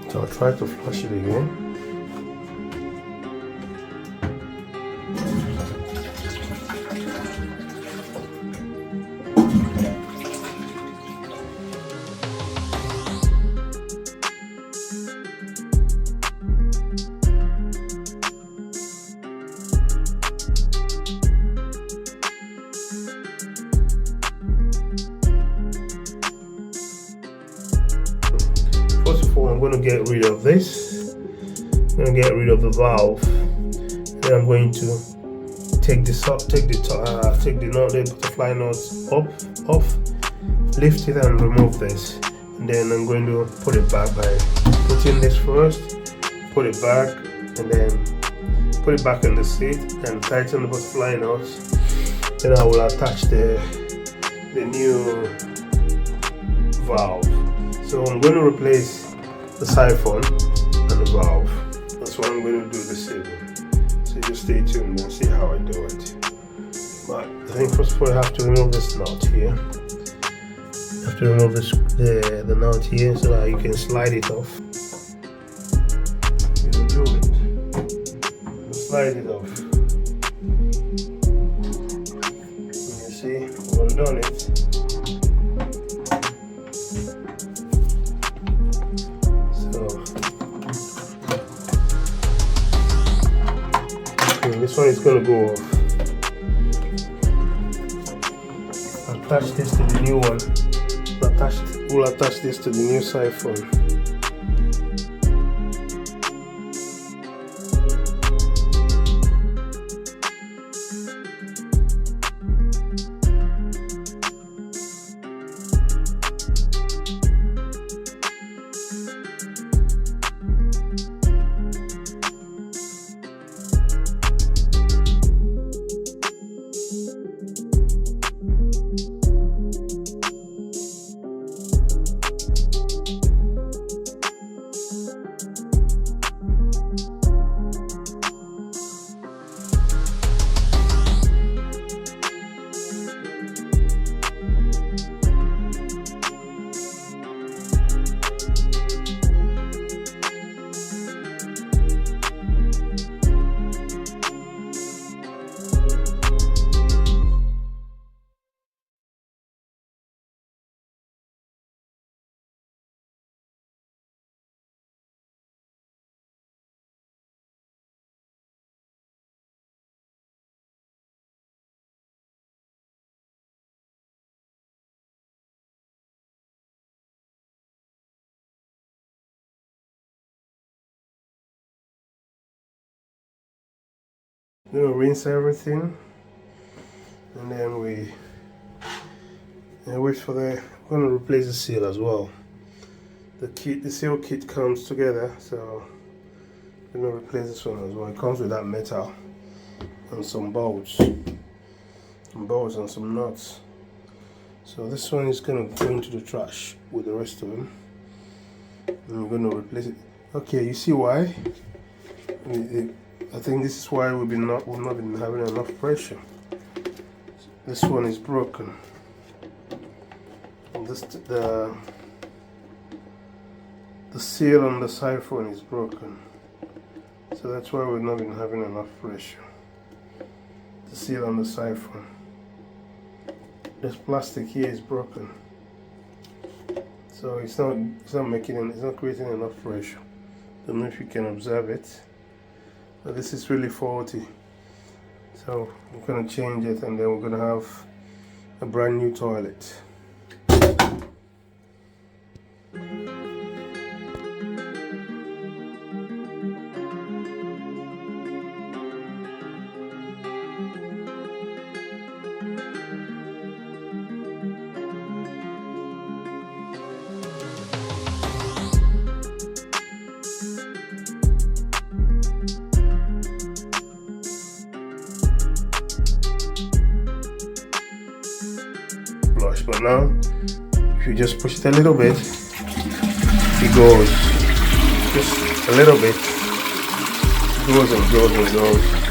So I'll try to flush it again. First of all, I'm going to get rid of this. I'm going to get rid of the valve. Then I'm going to take this up, take the knot, the butterfly knot off, lift it and remove this. And then I'm going to put it back by putting this first, put it back, and then put it back in the seat and tighten the butterfly knot. Then I will attach the new valve. So I'm going to replace the siphon and the valve. That's what I'm going to do this evening. So just stay tuned and see how I do it. But I think first of all I have to remove this knot here. You have to remove the knot here so that you can slide it off. You will do it. You slide it off. You see, we've done it. This one is going to go off. Attach this to the new one. We'll attach this to the new siphon. I'm going to rinse everything, and then we wait for I'm going to replace the seal as well. The seal kit comes together, so I'm going to replace this one as well. It comes with that metal and some bolts and some nuts. So this one is going to go into the trash with the rest of them, and we're going to replace it. Okay, you see why? I think this is why we've not been having enough pressure. This one is broken. And the seal on the siphon is broken. So that's why we've not been having enough pressure. The seal on the siphon. This plastic here is broken. So it's not creating enough pressure. Don't know if you can observe it. But this is really faulty. So we're going to change it, and then we're going to have a brand new toilet. But now, if you just push it a little bit, it goes. Just a little bit. It goes and goes and goes.